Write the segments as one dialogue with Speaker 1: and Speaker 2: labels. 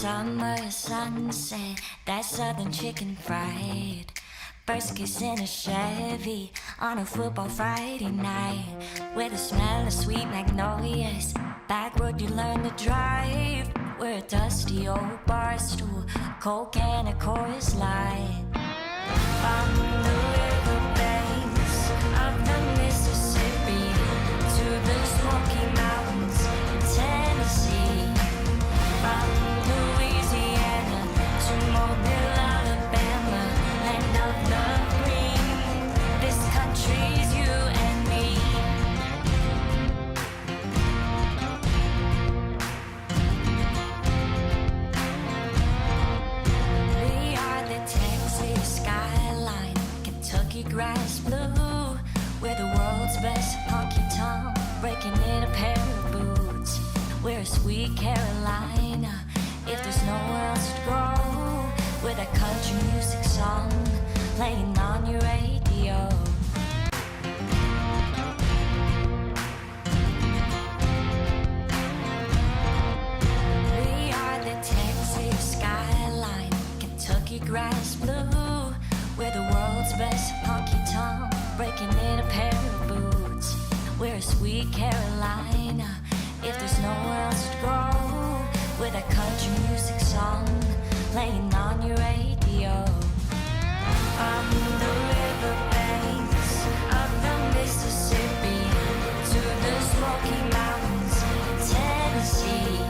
Speaker 1: summer sunset, that southern chicken fried. First kiss in a Chevy on a football Friday night, with the smell of sweet magnolias. Backwood you learn to drive. We're a dusty old bar stool, cold can of Coors Light. From the river banks of the Mississippi to the Smoky Mountains in Tennessee. From Louisiana to Mobile, Alabama, land of the green. This country's you and me. We are the Texas skyline, Kentucky grass blue. We're the world's best honky-tonk, breaking in a pair of boots. We're a sweet Carolina, if there's nowhere else to go. We're that country music song, playing on your radio. We are the Texas skyline, Kentucky grass blue. We're the world's best honky-tonk, breaking in a pair of boots. We're a sweet Carolina, if there's nowhere else to go. We're that country music song, playing on your radio. From the river banks of the Mississippi to the Smoky Mountains in Tennessee.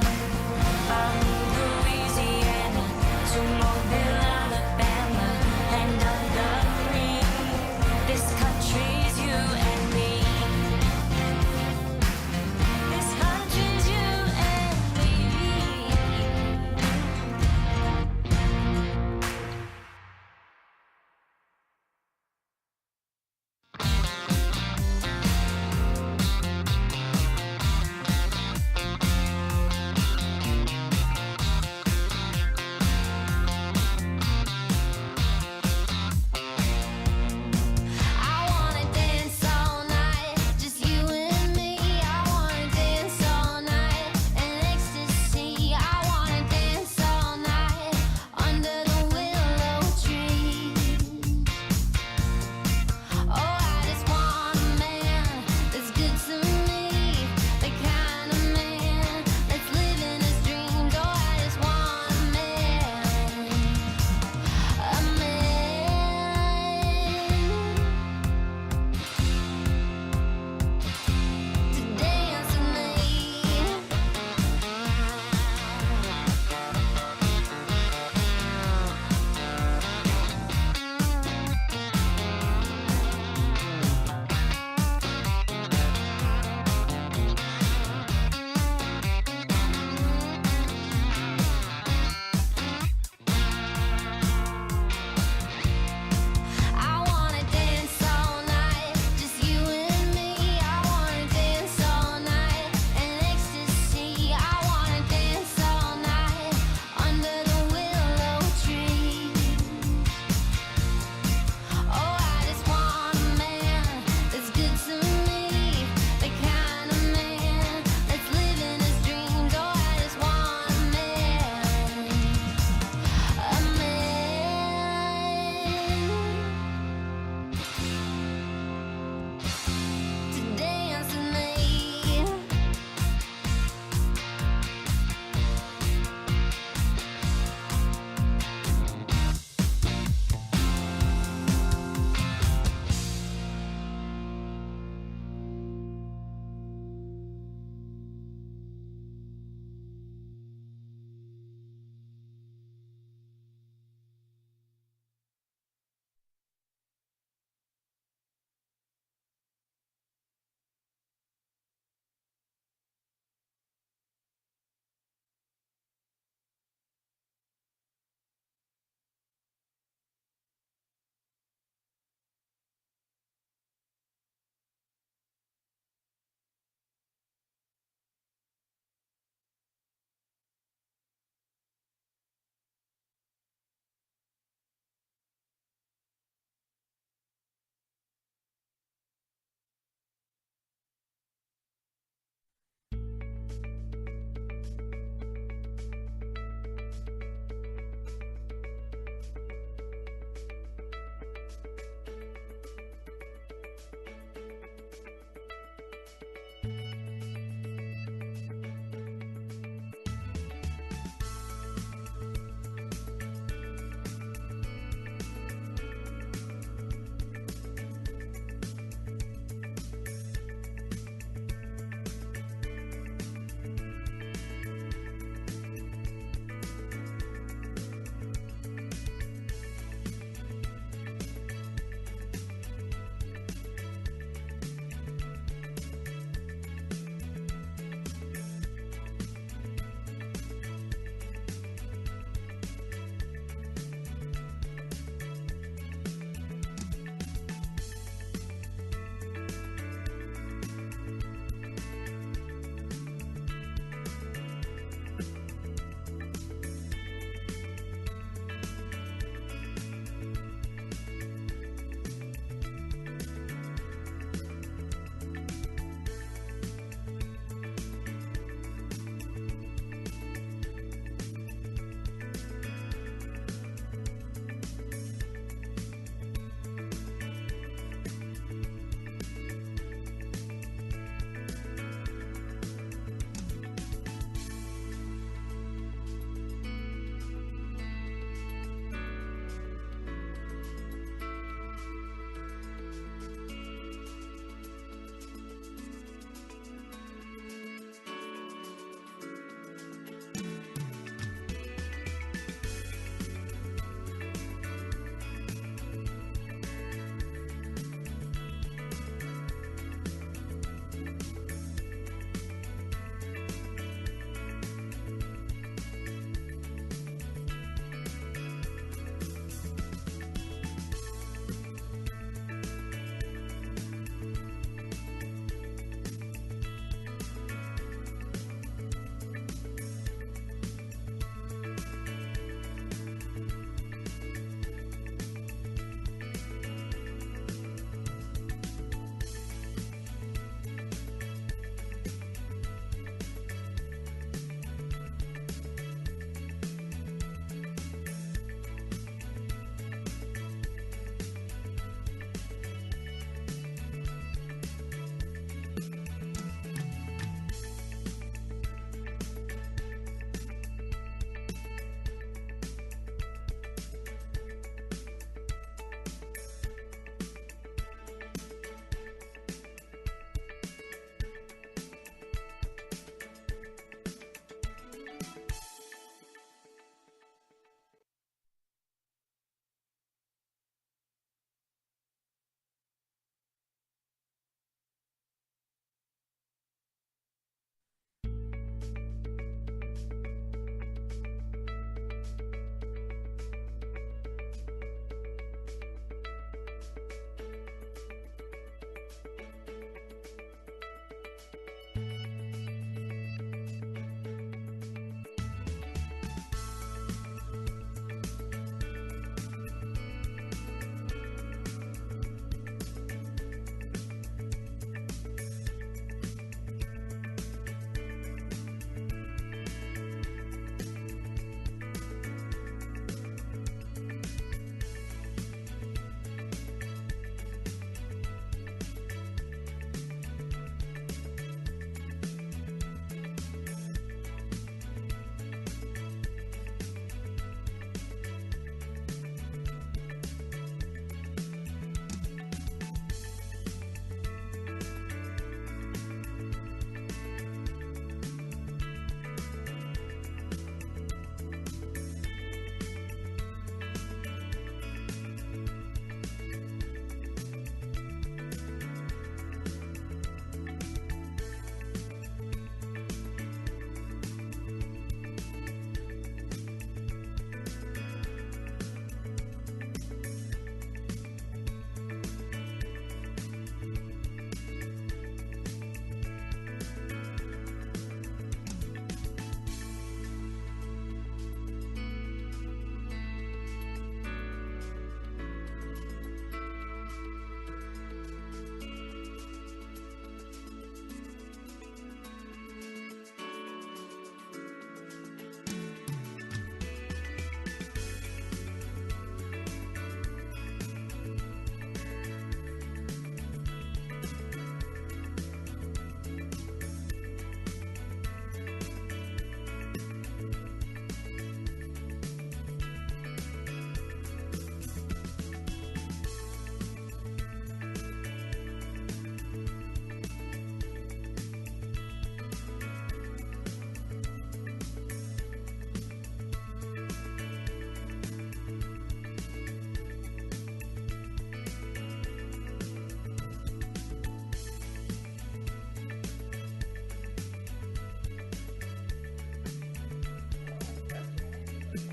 Speaker 1: From Louisiana to Mobile, Alabama, land of the green. This country's you and me. This country's you and me.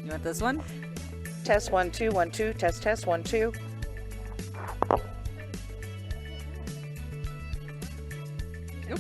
Speaker 2: You want this one?
Speaker 3: Test 1 2 1 2. Test 1 2.
Speaker 2: Nope.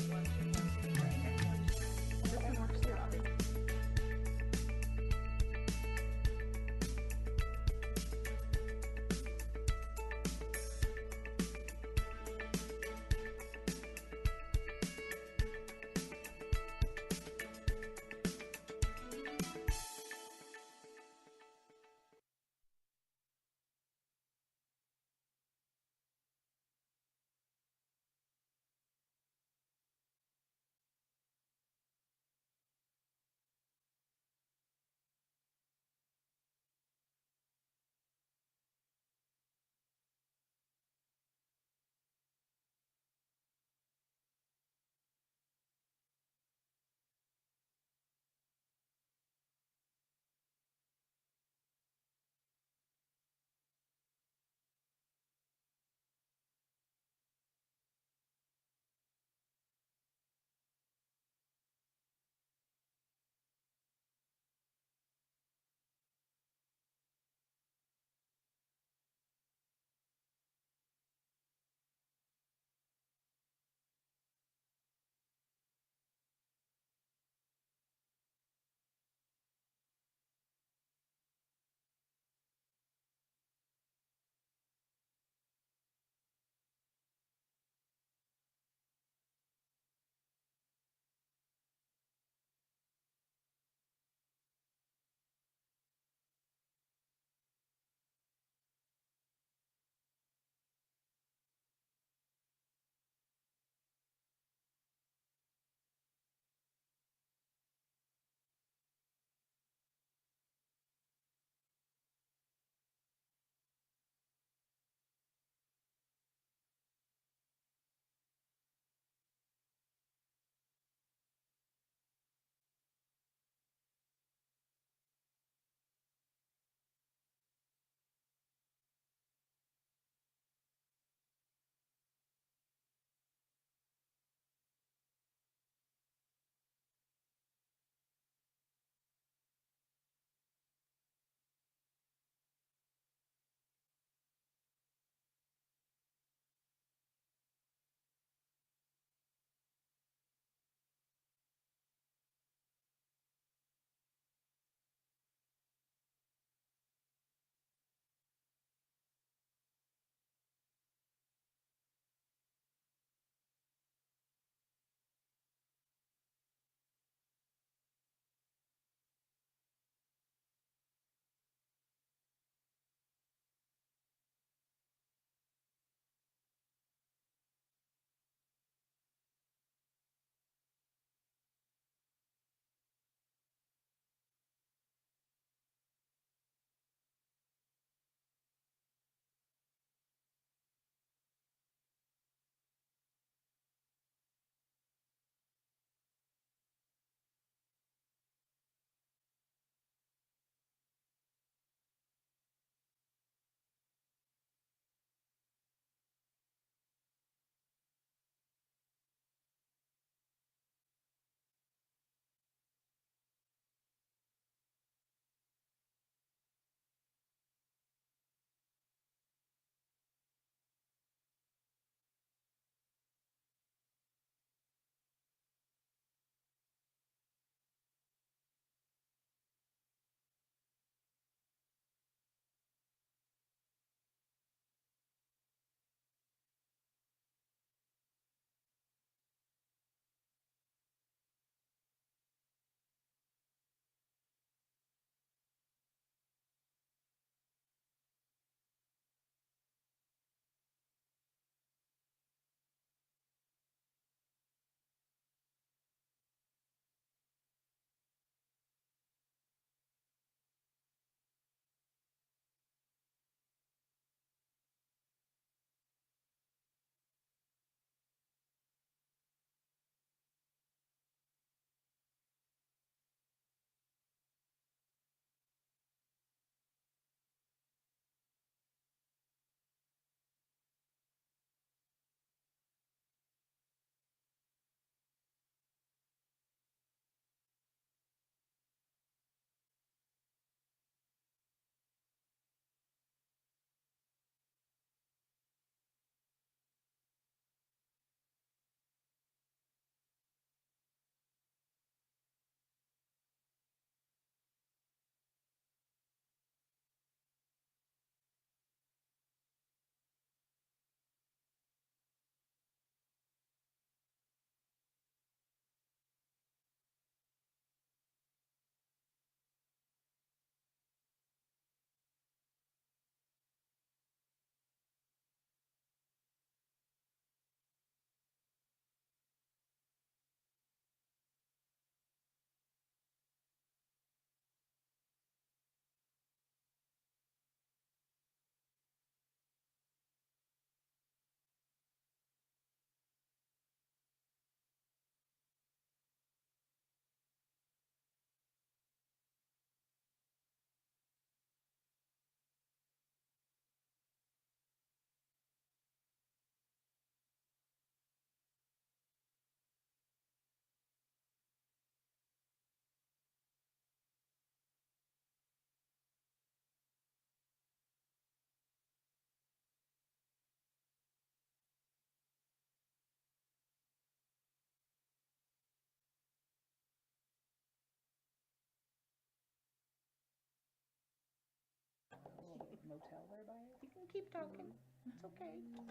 Speaker 3: keep talking. It's okay.
Speaker 2: I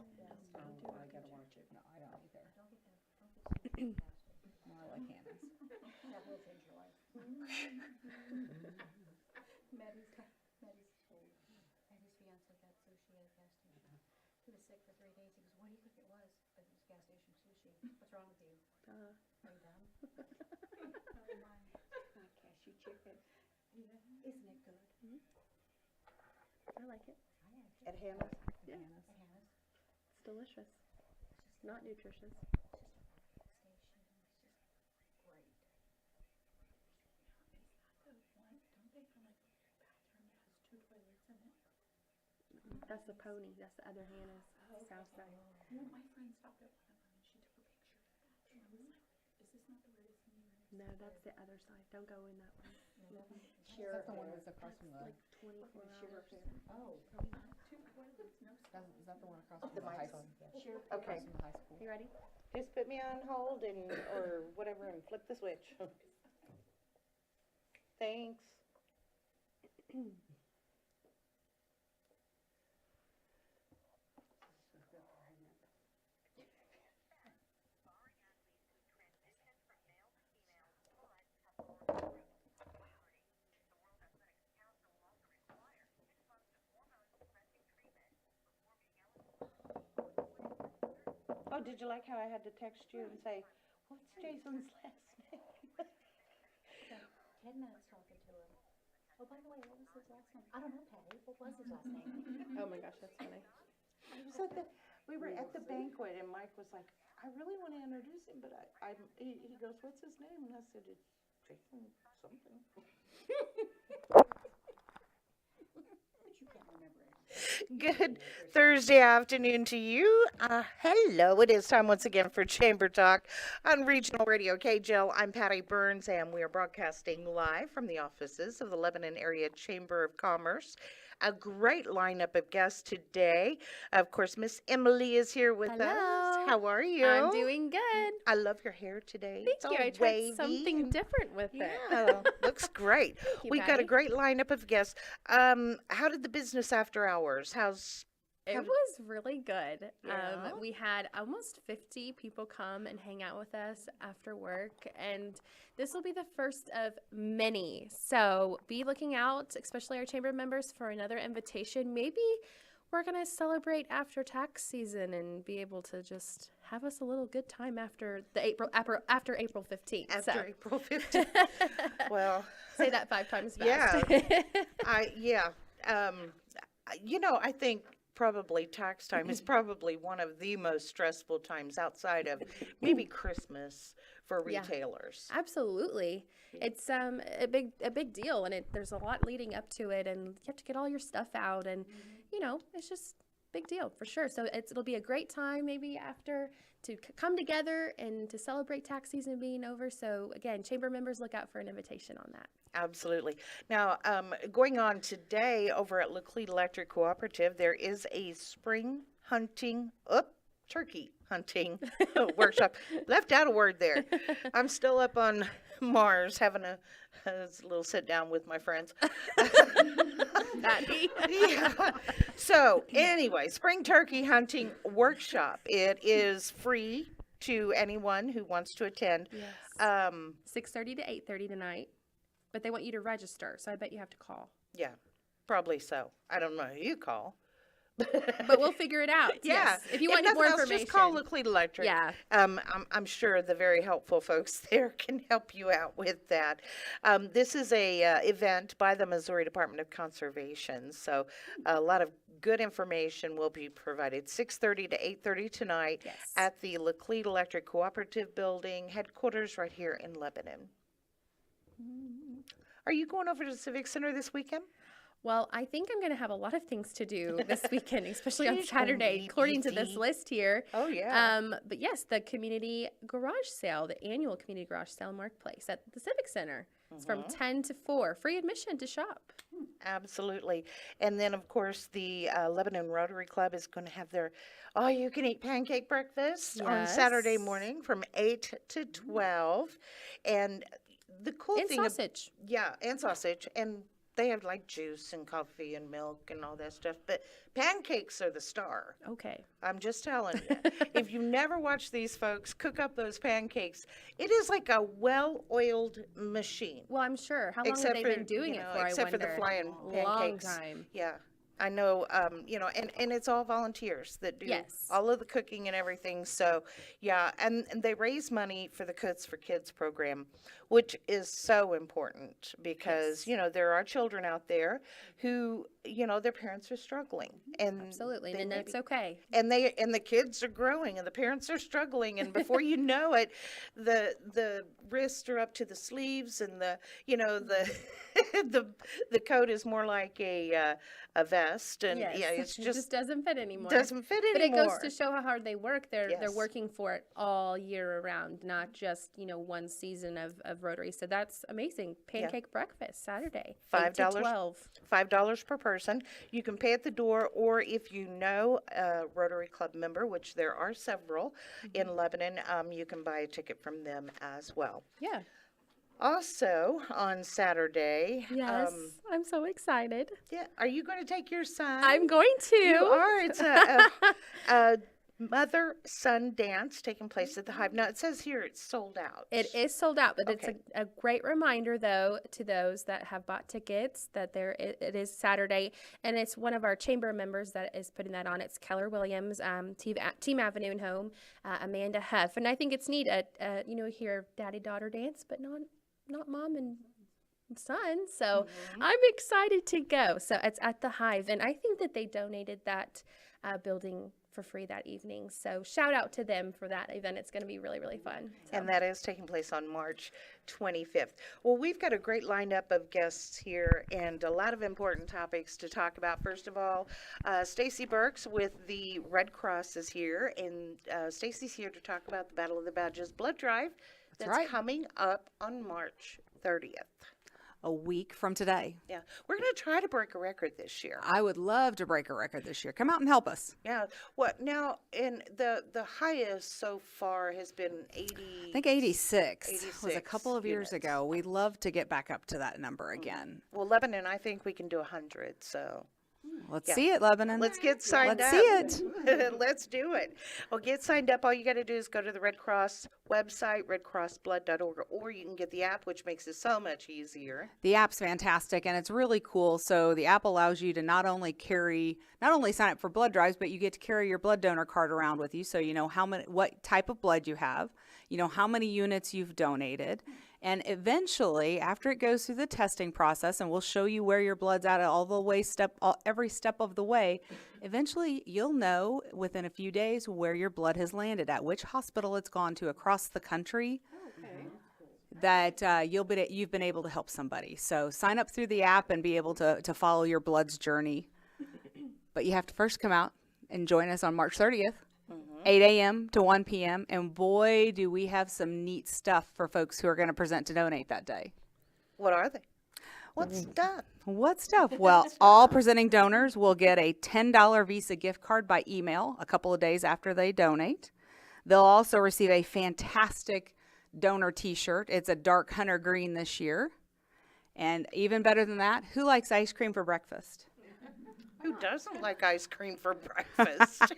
Speaker 2: gotta watch it. No, I don't either. More like Hannah's.
Speaker 4: That will change your life. Maddie's fiance got sushi at a gas station. He was sick for 3 days. He goes, what do you think it was? But it was gas station sushi. What's wrong with you? Are you dumb? Oh my.
Speaker 2: Cashew chicken.
Speaker 4: Isn't it good?
Speaker 5: I like it.
Speaker 3: At Hannah's.
Speaker 5: Yeah.
Speaker 2: Hannah's.
Speaker 4: At Hannah's.
Speaker 5: It's delicious. Not nutritious.
Speaker 4: Station. It's just great.
Speaker 6: Don't they have like a bathroom that has 2 toilets in it?
Speaker 5: That's the pony. That's the other Hannah's. South side.
Speaker 6: Well, my friend stopped at one of them and she took a picture of that. And I was like, is this not the weirdest thing you've ever
Speaker 5: No, that's the other side. Don't go in that one.
Speaker 2: Is that the one that's across from the,
Speaker 5: Like 24 hours.
Speaker 4: Oh.
Speaker 6: seen? 2 toilets, no stuff.
Speaker 2: is that the one across from
Speaker 3: The
Speaker 2: the high
Speaker 3: mic's on.
Speaker 2: school?
Speaker 4: Sure.
Speaker 3: Okay.
Speaker 2: Across from the high school?
Speaker 5: You ready?
Speaker 3: Just put me on hold or whatever and flip the switch. Thanks. Oh, did you like how I had to text you and say, what's Jason's last name?
Speaker 4: 10 minutes talking to him. Oh, by the way, what was his last name? I don't know, Patty. What was his last name?
Speaker 5: Oh my gosh, that's funny.
Speaker 3: We were at the banquet and Mike was like, I really want to introduce him, but he goes, what's his name? And I said, it's Jason something.
Speaker 4: But you can't remember it.
Speaker 3: Good Thursday afternoon to you. Hello, it is time once again for Chamber Talk on Regional Radio KJL. I'm Patty Burns, and we are broadcasting live from the offices of the Lebanon Area Chamber of Commerce. A great lineup of guests today. Of course, Miss Emily is here with us.
Speaker 5: Hello.
Speaker 3: How are you?
Speaker 5: I'm doing good.
Speaker 3: I love your hair today.
Speaker 5: Thank
Speaker 3: It's
Speaker 5: you.
Speaker 3: all
Speaker 5: I tried
Speaker 3: wavy
Speaker 5: something
Speaker 3: and-
Speaker 5: different with it.
Speaker 3: Yeah, looks great.
Speaker 5: you,
Speaker 3: We've got a
Speaker 5: Patty.
Speaker 3: great lineup of guests. How did the business after hours?
Speaker 5: It was really good.
Speaker 3: Yeah.
Speaker 5: We had almost 50 people come and hang out with us after work, and this will be the first of many. So be looking out, especially our chamber members, for another invitation. Maybe we're going to celebrate after tax season and be able to just have us a little good time after after April 15th.
Speaker 3: after
Speaker 5: So.
Speaker 3: April 15th? Well,
Speaker 5: Say that 5 times
Speaker 3: Yeah.
Speaker 5: fast.
Speaker 3: I think probably tax time is probably one of the most stressful times outside of maybe Christmas for
Speaker 5: Yeah.
Speaker 3: retailers.
Speaker 5: Absolutely. It's a big deal, and there's a lot leading up to it, and you have to get all your stuff out, and it's just big deal for sure. So it'll be a great time maybe after to come together and to celebrate tax season being over. So again, chamber members, look out for an invitation on that.
Speaker 3: Absolutely. Now, going on today over at Laclede Electric Cooperative, there is a spring turkey hunting workshop. Left out a word there. I'm still up on Mars having a little sit down with my friends.
Speaker 5: Patty.
Speaker 3: Yeah. So anyway, spring turkey hunting workshop. It is free to anyone who wants to attend.
Speaker 5: Yes.
Speaker 3: 6:30
Speaker 5: to 8:30 tonight, but they want you to register, so I bet you have to call.
Speaker 3: Yeah, probably so. I don't know who you call.
Speaker 5: But we'll figure it out.
Speaker 3: Yeah.
Speaker 5: Yes. If you want
Speaker 3: nothing
Speaker 5: more
Speaker 3: else,
Speaker 5: information,
Speaker 3: just call Laclede Electric.
Speaker 5: Yeah.
Speaker 3: I'm sure the very helpful folks there can help you out with that. This is a event by the Missouri Department of Conservation, so a lot of good information will be provided. 6:30 to 8:30 tonight
Speaker 5: Yes.
Speaker 3: at the Laclede Electric Cooperative Building, headquarters right here in Lebanon. Are you going over to the Civic Center this weekend?
Speaker 5: Well, I think I'm going to have a lot of things to do this weekend, especially on
Speaker 3: It's gonna
Speaker 5: Saturday,
Speaker 3: be
Speaker 5: according to this
Speaker 3: busy.
Speaker 5: list here.
Speaker 3: Oh, yeah.
Speaker 5: But yes, the community garage sale, the annual community garage sale marketplace at the Civic Center. It's from 10 to 4, free admission to shop.
Speaker 3: Absolutely. And then, of course, the Lebanon Rotary Club is going to have their all-you-can-eat pancake breakfast on Saturday
Speaker 5: Yes.
Speaker 3: morning from 8 to 12. And the cool
Speaker 5: And
Speaker 3: thing...
Speaker 5: sausage.
Speaker 3: Yeah, and sausage. And They have like juice and coffee and milk and all that stuff, but pancakes are the star.
Speaker 5: Okay.
Speaker 3: I'm just telling you. If you never watch these folks cook up those pancakes, it is like a well-oiled machine.
Speaker 5: Well, I'm sure. How long
Speaker 3: Except
Speaker 5: have they
Speaker 3: for,
Speaker 5: been doing
Speaker 3: you
Speaker 5: it
Speaker 3: know,
Speaker 5: for, I
Speaker 3: except for the
Speaker 5: wonder?
Speaker 3: flying
Speaker 5: Long
Speaker 3: pancakes.
Speaker 5: time.
Speaker 3: Yeah. I know, you know, and it's all volunteers that do
Speaker 5: Yes.
Speaker 3: all of the cooking and everything. So, yeah, and they raise money for the Cooks for Kids program, which is so important because,
Speaker 5: Yes.
Speaker 3: you know, there are children out there who, you know, their parents are struggling. And
Speaker 5: Absolutely.
Speaker 3: they
Speaker 5: And
Speaker 3: may
Speaker 5: that's
Speaker 3: be-
Speaker 5: okay.
Speaker 3: and the kids are growing and the parents are struggling, and before you know it, the wrists are up to the sleeves, and the, you know, the the coat is more like a vest, and
Speaker 5: Yes.
Speaker 3: yeah, it's
Speaker 5: It
Speaker 3: just
Speaker 5: just doesn't fit anymore.
Speaker 3: doesn't fit
Speaker 5: But it
Speaker 3: anymore.
Speaker 5: goes to show how hard they work. They're
Speaker 3: Yes.
Speaker 5: working for it all year around, not just, you know, one season of Rotary. So that's amazing. Pancake breakfast Saturday. 8 to
Speaker 3: $5.
Speaker 5: 12.
Speaker 3: $5 per person. You can pay at the door, or if you know a Rotary Club member, which there are several in Lebanon, you can buy a ticket from them as well.
Speaker 5: Yeah.
Speaker 3: Also, on Saturday,
Speaker 5: Yes. I'm so excited.
Speaker 3: yeah, are you going to take your son?
Speaker 5: I'm going to.
Speaker 3: You are. It's a mother-son dance taking place at the Hive. Now, it says here it's sold out.
Speaker 5: It is sold out, but
Speaker 3: Okay.
Speaker 5: it's a great reminder, though, to those that have bought tickets that it is Saturday, and it's one of our chamber members that is putting that on. It's Keller Williams, Team Avenue and Home, Amanda Huff, and I think it's neat. You know, hear daddy-daughter dance, but not mom and son. So I'm excited to go. So it's at the Hive, and I think that they donated that building for free that evening. So shout out to them for that event. It's going to be really, really fun. So.
Speaker 3: And that is taking place on March 25th. Well, we've got a great lineup of guests here and a lot of important topics to talk about. First of all, Stacy Burks with the Red Cross is here, and Stacy's here to talk about the Battle of the Badges blood drive that's
Speaker 7: right.
Speaker 3: coming up on March 30th.
Speaker 7: A week from today.
Speaker 3: Yeah, we're going to try to break a record this year.
Speaker 7: I would love to break a record this year. Come out and help us.
Speaker 3: Yeah. What now? And the highest so far has been 80.
Speaker 7: I think 86 was a
Speaker 3: 86
Speaker 7: couple of years
Speaker 3: units.
Speaker 7: ago. We'd love to get back up to that number again.
Speaker 3: Well, Lebanon, I think we can do 100. So
Speaker 7: Let's
Speaker 3: Yeah.
Speaker 7: see it, Lebanon.
Speaker 3: let's get signed
Speaker 7: Let's
Speaker 3: up.
Speaker 7: see it.
Speaker 3: Let's do it. Well, get signed up. All you got to do is go to the Red Cross website, redcrossblood.org, or you can get the app, which makes it so much easier.
Speaker 7: The app's fantastic and it's really cool. So the app allows you to not only sign up for blood drives, but you get to carry your blood donor card around with you. So you know what type of blood you have, you know how many units you've donated. And eventually, after it goes through the testing process, and we'll show you where your blood's at every step of the way, eventually you'll know within a few days where your blood has landed at, which hospital it's gone to across the country. That you've been able to help somebody. So sign up through the app and be able to follow your blood's journey. But you have to first come out and join us on March 30th. 8 a.m. to 1 p.m. And boy, do we have some neat stuff for folks who are going to present to donate that day.
Speaker 3: What are they? What's done?
Speaker 7: What stuff? Well, all presenting donors will get a $10 Visa gift card by email a couple of days after they donate. They'll also receive a fantastic donor t-shirt. It's a dark hunter green this year. And even better than that, who likes ice cream for breakfast?
Speaker 3: Who doesn't like ice cream for breakfast?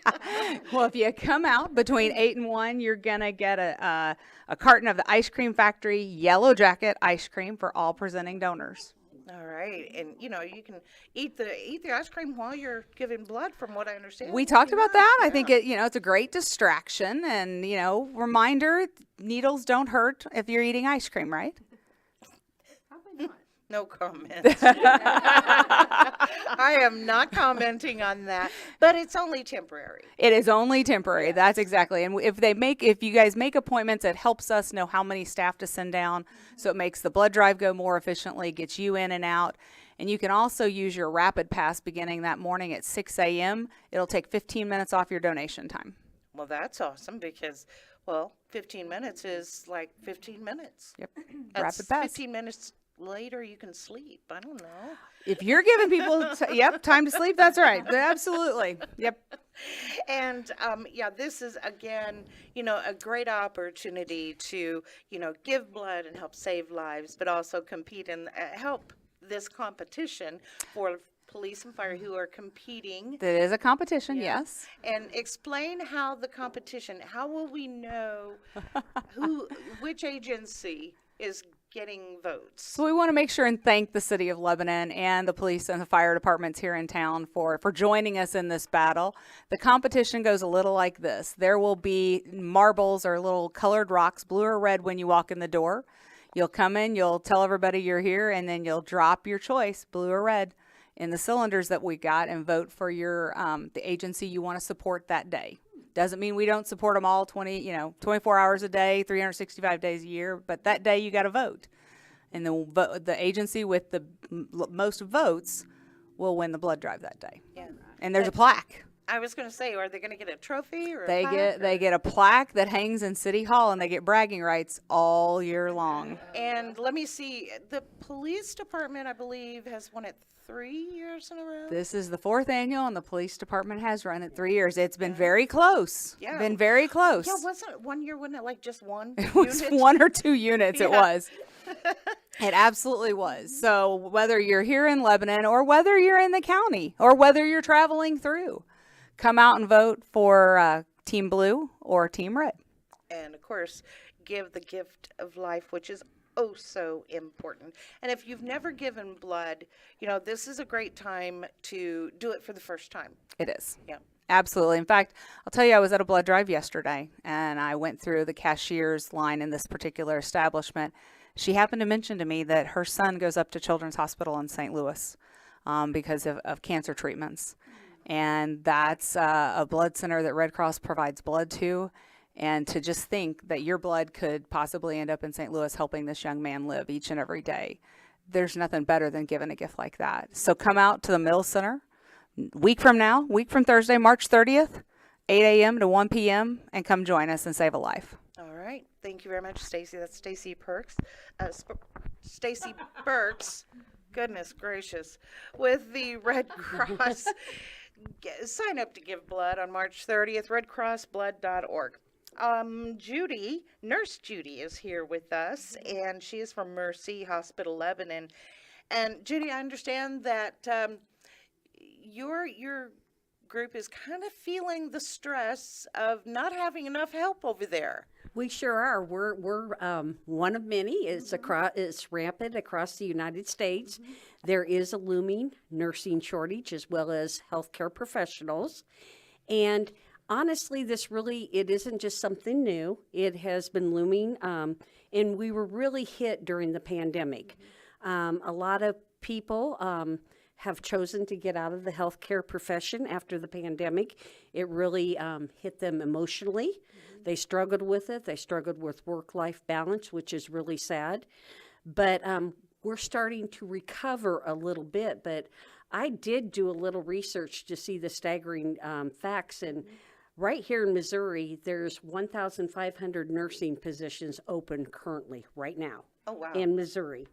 Speaker 7: Well, if you come out between 8 and 1, you're going to get a carton of the Ice Cream Factory Yellow Jacket ice cream for all presenting donors.
Speaker 3: All right, and you know you can eat the ice cream while you're giving blood, from what I understand.
Speaker 7: We talked about that. I think it's a great distraction and, reminder, needles don't hurt if you're eating ice cream, right?
Speaker 3: No comment. I am not commenting on that, but it's only temporary.
Speaker 7: It is only temporary. Yes. That's exactly. And if you guys make appointments, it helps us know how many staff to send down. So it makes the blood drive go more efficiently, gets you in and out. And you can also use your rapid pass beginning that morning at 6 a.m. It'll take 15 minutes off your donation time.
Speaker 3: Well, that's awesome because, 15 minutes is like 15 minutes.
Speaker 7: Yep.
Speaker 3: That's
Speaker 7: Rapid pass.
Speaker 3: 15 minutes later you can sleep. I don't know.
Speaker 7: If you're giving people time to sleep, that's right. Absolutely. Yep.
Speaker 3: And this is again, a great opportunity to, give blood and help save lives, but also compete and help this competition for police and fire who are competing.
Speaker 7: That is a competition,
Speaker 3: Yeah.
Speaker 7: yes.
Speaker 3: And explain how the competition, how will we know which agency is getting votes?
Speaker 7: So we want to make sure and thank the city of Lebanon and the police and the fire departments here in town for joining us in this battle. The competition goes a little like this. There will be marbles or little colored rocks, blue or red, when you walk in the door. You'll come in, you'll tell everybody you're here, and then you'll drop your choice, blue or red, in the cylinders that we got and vote for your the agency you want to support that day. Doesn't mean we don't support them all 24 hours a day, 365 days a year, but that day you got to vote. And the agency with the most votes will win the blood drive that day.
Speaker 3: Yeah.
Speaker 7: And there's a plaque.
Speaker 3: I was going to say, are they going to get a trophy or
Speaker 7: They
Speaker 3: plaque
Speaker 7: get a plaque that hangs in City Hall, and they get bragging rights all year long.
Speaker 3: And let me see, the police department, I believe, has won it 3 years in a row.
Speaker 7: This is the 4th annual, and the police department has run it 3 years. It's been very close.
Speaker 3: Yeah.
Speaker 7: Been very close.
Speaker 3: Yeah, wasn't 1 year, wasn't it like just one?
Speaker 7: It was
Speaker 3: unit?
Speaker 7: 1 or 2 units. It
Speaker 3: Yeah.
Speaker 7: was. It absolutely was. So whether you're here in Lebanon or whether you're in the county or whether you're traveling through, come out and vote for Team Blue or Team Red.
Speaker 3: And of course, give the gift of life, which is oh so important. And if you've never given blood, this is a great time to do it for the first time.
Speaker 7: It is.
Speaker 3: Yeah.
Speaker 7: Absolutely. In fact, I'll tell you, I was at a blood drive yesterday, and I went through the cashier's line in this particular establishment. She happened to mention to me that her son goes up to Children's Hospital in St. Louis because of cancer treatments. And that's a blood center that Red Cross provides blood to. And to just think that your blood could possibly end up in St. Louis helping this young man live each and every day. There's nothing better than giving a gift like that. So come out to the Mills Center week from Thursday, March 30th, 8 a.m. to 1 p.m. and come join us and save a life.
Speaker 3: All right. Thank you very much, Stacy. That's Stacy Perks. Stacy Burks. Goodness gracious. With the Red Cross. Sign up to give blood on March 30th, redcrossblood.org. Nurse Judy is here with us, and she is from Mercy Hospital, Lebanon. And Judy, I understand that your group is kind of feeling the stress of not having enough help over there.
Speaker 8: We sure are. We're one of many. It's rampant across the United States. There is a looming nursing shortage as well as healthcare professionals. And honestly, it isn't just something new. It has been looming, and we were really hit during the pandemic. A lot of people have chosen to get out of the healthcare profession after the pandemic. It really hit them emotionally. They struggled with it. They struggled with work-life balance, which is really sad. But we're starting to recover a little bit. But I did do a little research to see the staggering facts. And right here in Missouri, there's 1,500 nursing positions open currently, right now.
Speaker 3: Oh, wow.
Speaker 8: In Missouri.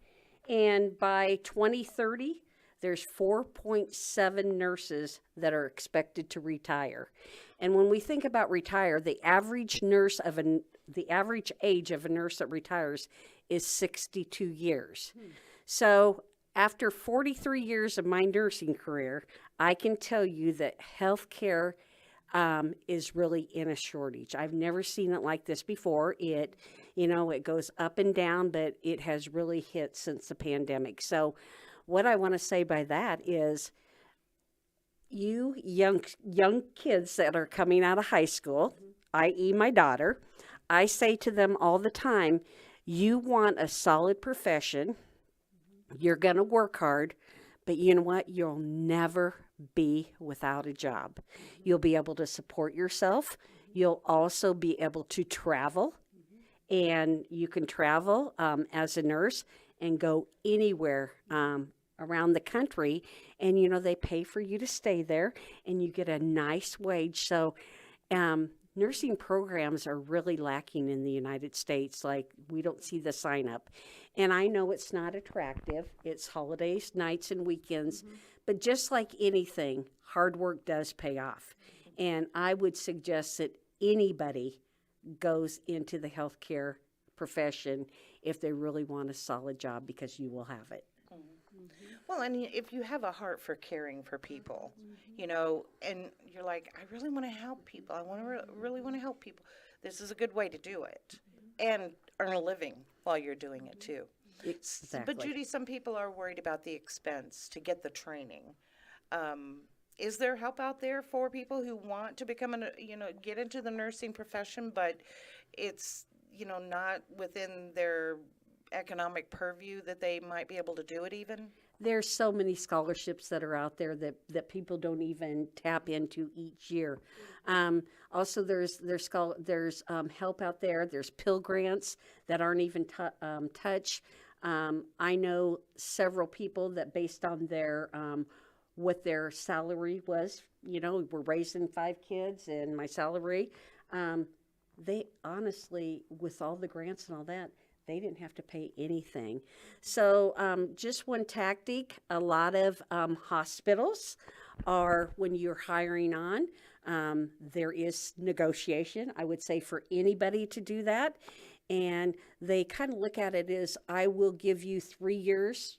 Speaker 8: And by 2030, there's 4.7 nurses that are expected to retire. And when we think about retire, the average age of a nurse that retires is 62 years. So after 43 years of my nursing career, I can tell you that healthcare is really in a shortage. I've never seen it like this before. It goes up and down, but it has really hit since the pandemic. So what I want to say by that is, you young kids that are coming out of high school, i.e. my daughter, I say to them all the time, you want a solid profession, you're going to work hard, but you know what? You'll never be without a job. You'll be able to support yourself. You'll also be able to travel, and you can travel as a nurse and go anywhere around the country, and they pay for you to stay there, and you get a nice wage. So nursing programs are really lacking in the United States. Like, we don't see the sign up. And I know it's not attractive. It's holidays, nights, and weekends. But just like anything, hard work does pay off. And I would suggest that anybody goes into the healthcare profession if they really want a solid job, because you will have it.
Speaker 3: Well, and if you have a heart for caring for people, you know, and you're like, I really want to help people. I want to really want to help people. This is a good way to do it and earn a living while you're doing it too.
Speaker 8: Exactly.
Speaker 3: But Judy, some people are worried about the expense to get the training. Is there help out there for people who want to become get into the nursing profession, but it's, not within their economic purview that they might be able to do it even?
Speaker 8: There's so many scholarships that are out there that people don't even tap into each year. Also, there's help out there. There's Pell Grants that aren't even touched. I know several people that based on their what their salary was, we're raising 5 kids and my salary, they honestly, with all the grants and all that, they didn't have to pay anything. So just one tactic, a lot of hospitals are, when you're hiring on, there is negotiation, I would say, for anybody to do that. And they kind of look at it as, I will give you 3 years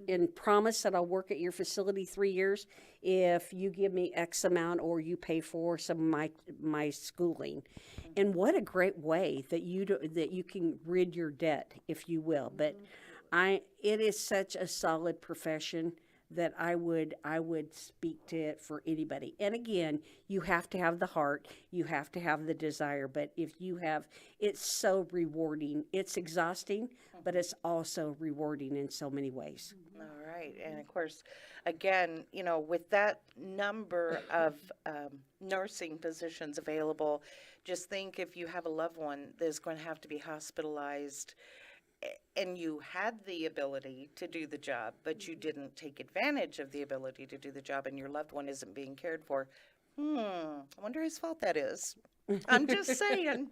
Speaker 8: and promise that I'll work at your facility 3 years if you give me X amount or you pay for some of my schooling. And what a great way that you can rid your debt, if you will. But it is such a solid profession that I would speak to it for anybody. And again, you have to have the heart, you have to have the desire, but if you have, it's so rewarding. It's exhausting, but it's also rewarding in so many ways.
Speaker 3: All right. And of course, again, with that number of nursing positions available, just think if you have a loved one that's going to have to be hospitalized and you had the ability to do the job, but you didn't take advantage of the ability to do the job and your loved one isn't being cared for, I wonder whose fault that is. I'm just saying.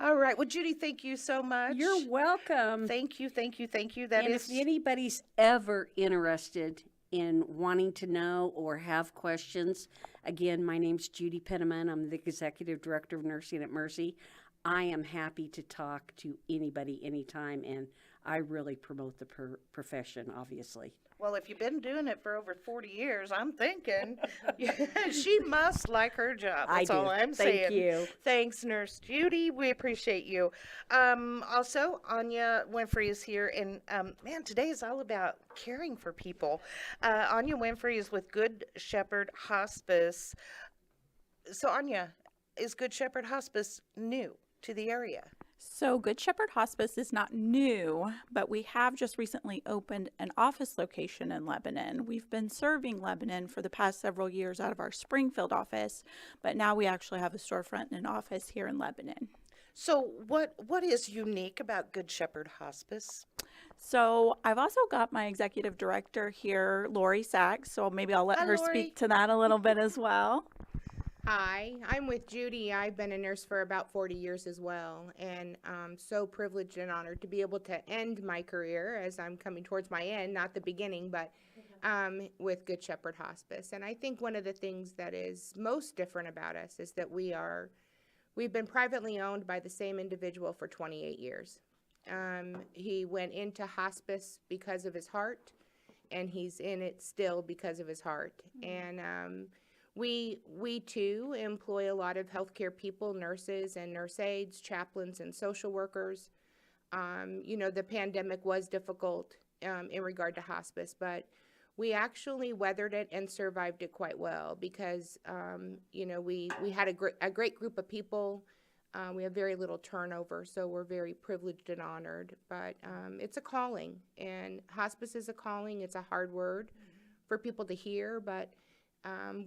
Speaker 3: All right. Well, Judy, thank you so much.
Speaker 8: You're welcome.
Speaker 3: Thank you.
Speaker 8: And if anybody's ever interested in wanting to know or have questions, again, my name's Judy Penniman. I'm the Executive Director of Nursing at Mercy. I am happy to talk to anybody anytime, and I really promote the profession, obviously.
Speaker 3: Well, if you've been doing it for over 40 years, I'm thinking she must like her job. That's all I'm saying.
Speaker 8: Thank you.
Speaker 3: Thanks, Nurse Judy. We appreciate you. Also, Anya Winfrey is here, and man, today is all about caring for people. Anya Winfrey is with Good Shepherd Hospice. So, Anya, is Good Shepherd Hospice new to the area?
Speaker 6: So Good Shepherd Hospice is not new, but we have just recently opened an office location in Lebanon. We've been serving Lebanon for the past several years out of our Springfield office, but now we actually have a storefront and an office here in Lebanon.
Speaker 3: So what is unique about Good Shepherd Hospice?
Speaker 6: So I've also got my executive director here, Lori Sachs, so maybe I'll let
Speaker 3: Hi,
Speaker 6: her
Speaker 3: Lori.
Speaker 6: speak to that a little bit as well.
Speaker 9: Hi, I'm with Judy. I've been a nurse for about 40 years as well, and I'm so privileged and honored to be able to end my career as I'm coming towards my end, not the beginning, but with Good Shepherd Hospice. And I think one of the things that is most different about us is that we've been privately owned by the same individual for 28 years. He went into hospice because of his heart, and he's in it still because of his heart. And we too employ a lot of healthcare people, nurses and nurse aides, chaplains and social workers. The pandemic was difficult in regard to hospice, but we actually weathered it and survived it quite well because, we had a great group of people. We have very little turnover, so we're very privileged and honored. But it's a calling, and hospice is a calling. It's a hard word for people to hear, but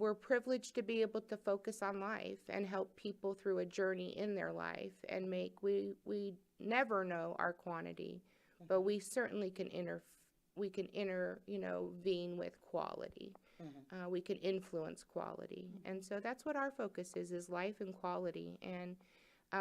Speaker 9: we're privileged to be able to focus on life and help people through a journey in their life and we never know our quantity, but we certainly can intervene with quality. We can influence quality. And so that's what our focus is life and quality. And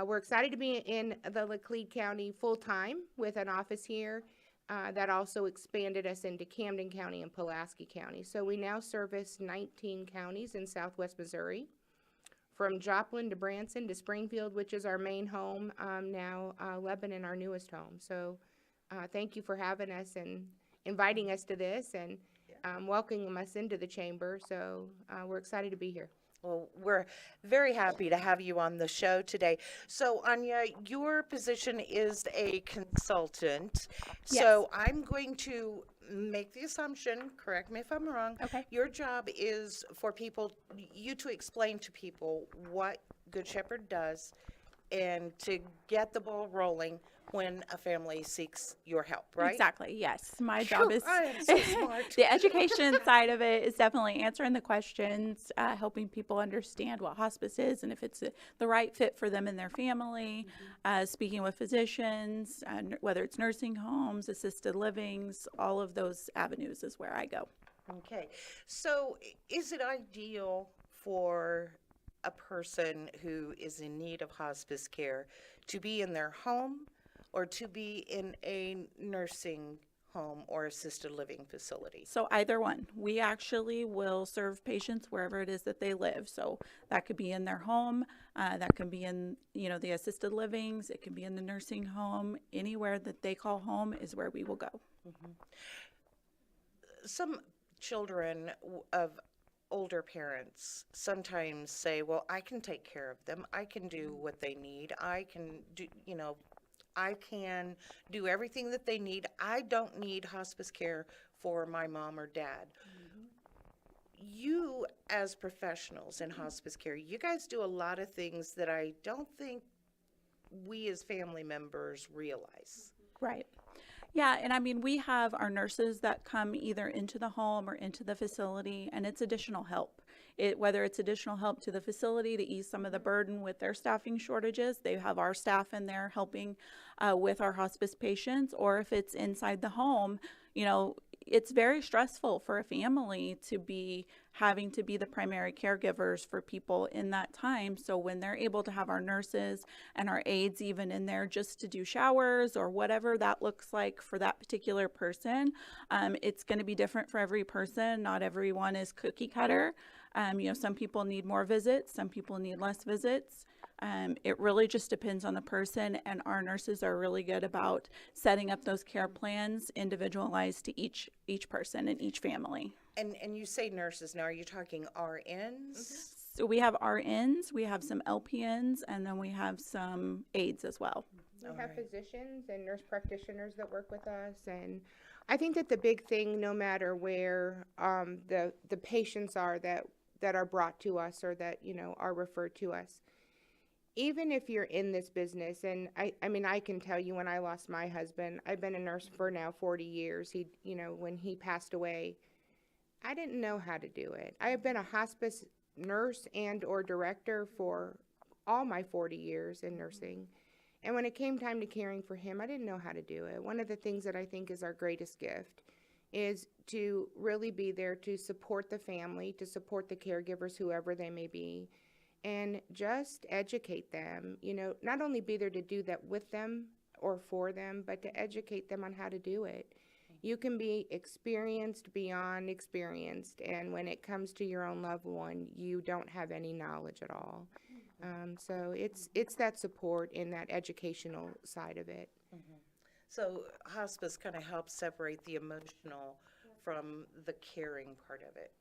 Speaker 9: we're excited to be in the Laclede County full-time with an office here. That also expanded us into Camden County and Pulaski County. So we now service 19 counties in southwest Missouri, from Joplin to Branson to Springfield, which is our main home, now Lebanon, our newest home. So thank you for having us, and inviting us to this and welcoming us into the chamber. So we're excited to be here.
Speaker 3: Well, we're very happy to have you on the show today. So, Anya, your position is a consultant. So, I'm going to make the assumption, correct me if I'm wrong.
Speaker 6: Okay.
Speaker 3: Your job is for people, you to explain to people what Good Shepherd does and to get the ball rolling when a family seeks your help, right?
Speaker 6: Exactly. Yes. My job is
Speaker 3: I am so smart.
Speaker 6: the education side of it is definitely answering the questions, helping people understand what hospice is and if it's the right fit for them and their family, speaking with physicians, whether it's nursing homes, assisted livings, all of those avenues is where I go.
Speaker 3: Okay. So, is it ideal for a person who is in need of hospice care to be in their home or to be in a nursing home or assisted living facility?
Speaker 6: So either one. We actually will serve patients wherever it is that they live. So that could be in their home, that can be in, the assisted livings, it can be in the nursing home. Anywhere that they call home is where we will go.
Speaker 3: Some children of older parents sometimes say, well, I can take care of them. I can do what they need. I can do, I can do everything that they need. I don't need hospice care for my mom or dad. You, as professionals in hospice care, you guys do a lot of things that I don't think we as family members realize.
Speaker 6: Right. Yeah, and I mean, we have our nurses that come either into the home or into the facility, and it's additional help. Whether it's additional help to the facility to ease some of the burden with their staffing shortages, they have our staff in there helping with our hospice patients, or if it's inside the home, it's very stressful for a family to be having to be the primary caregivers for people in that time. So when they're able to have our nurses and our aides even in there just to do showers or whatever that looks like for that particular person, it's going to be different for every person. Not everyone is cookie cutter. Some people need more visits, some people need less visits. It really just depends on the person, and our nurses are really good about setting up those care plans individualized to each person and each family.
Speaker 3: And you say nurses, now are you talking RNs?
Speaker 6: So we have RNs, we have some LPNs, and then we have some aides as well.
Speaker 9: We have physicians and nurse practitioners that work with us, and I think that the big thing, no matter where the patients are that are brought to us or that are referred to us, even if you're in this business, and I mean, I can tell you when I lost my husband, I've been a nurse for now 40 years. When he passed away, I didn't know how to do it. I have been a hospice nurse and or director for all my 40 years in nursing. And when it came time to caring for him, I didn't know how to do it. One of the things that I think is our greatest gift is to really be there to support the family, to support the caregivers, whoever they may be, and just educate them, not only be there to do that with them or for them, but to educate them on how to do it. You can be experienced beyond experienced, and when it comes to your own loved one, you don't have any knowledge at all. So it's that support in that educational side of it.
Speaker 3: So hospice kind of helps separate the emotional from the caring part of it.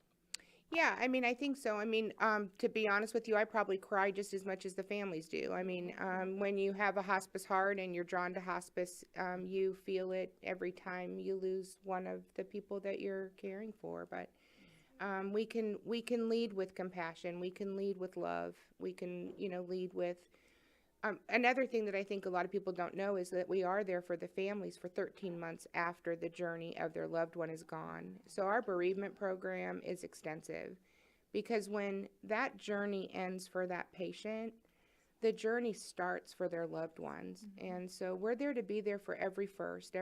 Speaker 9: Yeah, I mean, I think so. I mean, to be honest with you, I probably cry just as much as the families do. I mean, when you have a hospice heart and you're drawn to hospice, you feel it every time you lose one of the people that you're caring for. But we can lead with compassion. We can lead with love. We can, lead with. Another thing that I think a lot of people don't know is that we are there for the families for 13 months after the journey of their loved one is gone. So our bereavement program is extensive because when that journey ends for that patient, the journey starts for their loved ones. And so we're there to be there for every first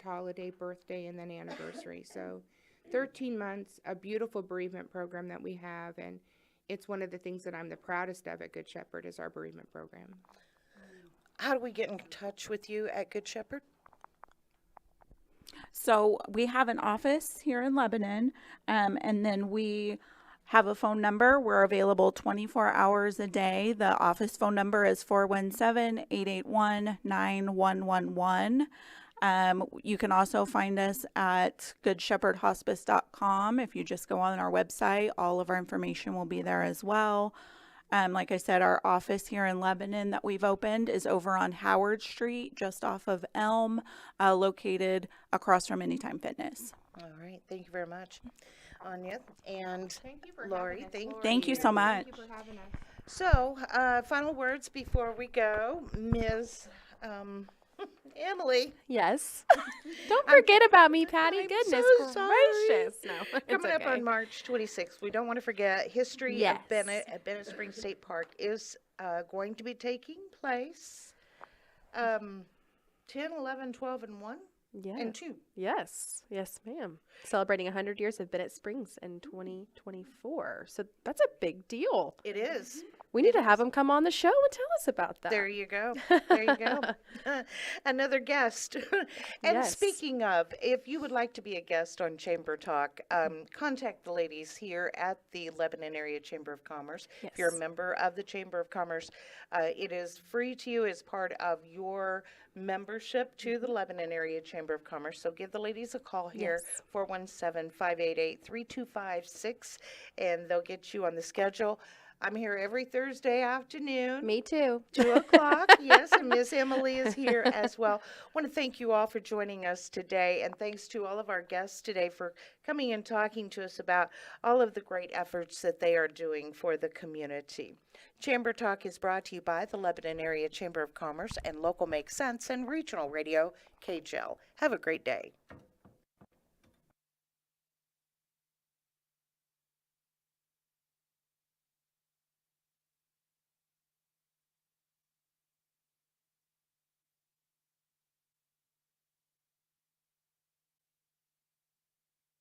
Speaker 9: holiday, birthday, and then anniversary. So 13 months, a beautiful bereavement program that we have, and it's one of the things that I'm the proudest of at Good Shepherd is our bereavement program.
Speaker 3: How do we get in touch with you at Good Shepherd?
Speaker 6: So we have an office here in Lebanon, and then we have a phone number. We're available 24 hours a day. The office phone number is 417-881-9111. You can also find us at goodshepherdhospice.com. If you just go on our website, all of our information will be there as well. Like I said, our office here in Lebanon that we've opened is over on Howard Street, just off of Elm, located across from Anytime Fitness.
Speaker 3: All right. Thank you very much, Anya. And
Speaker 9: Thank you for
Speaker 3: Lori,
Speaker 9: having us,
Speaker 3: thank
Speaker 9: Lori.
Speaker 6: Thank you so much.
Speaker 9: Thank you for having us.
Speaker 3: So, final words before we go, Ms. Emily.
Speaker 5: Yes. Don't forget about me, Patty.
Speaker 3: I'm
Speaker 5: Goodness
Speaker 3: so sorry.
Speaker 5: gracious. No, it's
Speaker 3: Coming up
Speaker 5: okay.
Speaker 3: on March 26th, we don't want to forget History
Speaker 5: Yes.
Speaker 3: of Bennett at Bennett Springs State Park is going to be taking place 10, 11, 12, and 1
Speaker 5: Yeah.
Speaker 3: and 2.
Speaker 5: Yes. Yes, ma'am. Celebrating 100 years of Bennett Springs in 2024. So that's a big deal.
Speaker 3: It is.
Speaker 5: We need to have them come on the show and tell us about that.
Speaker 3: There you go. There you go. Another guest. And
Speaker 5: Yes.
Speaker 3: speaking of, if you would like to be a guest on Chamber Talk, contact the ladies here at the Lebanon Area Chamber of Commerce. If you're a
Speaker 5: Yes.
Speaker 3: member of the Chamber of Commerce, it is free to you as part of your membership to the Lebanon Area Chamber of Commerce. So give the ladies a call here,
Speaker 5: Yes.
Speaker 3: 417-588-3256, and they'll get you on the schedule. I'm here every Thursday afternoon.
Speaker 5: Me too.
Speaker 3: 2 o'clock, yes, and Miss Emily is here as well. I want to thank you all for joining us today, and thanks to all of our guests today for coming and talking to us about all of the great efforts that they are doing for the community. Chamber Talk is brought to you by the Lebanon Area Chamber of Commerce and Local Make Sense and Regional Radio KGL. Have a great day.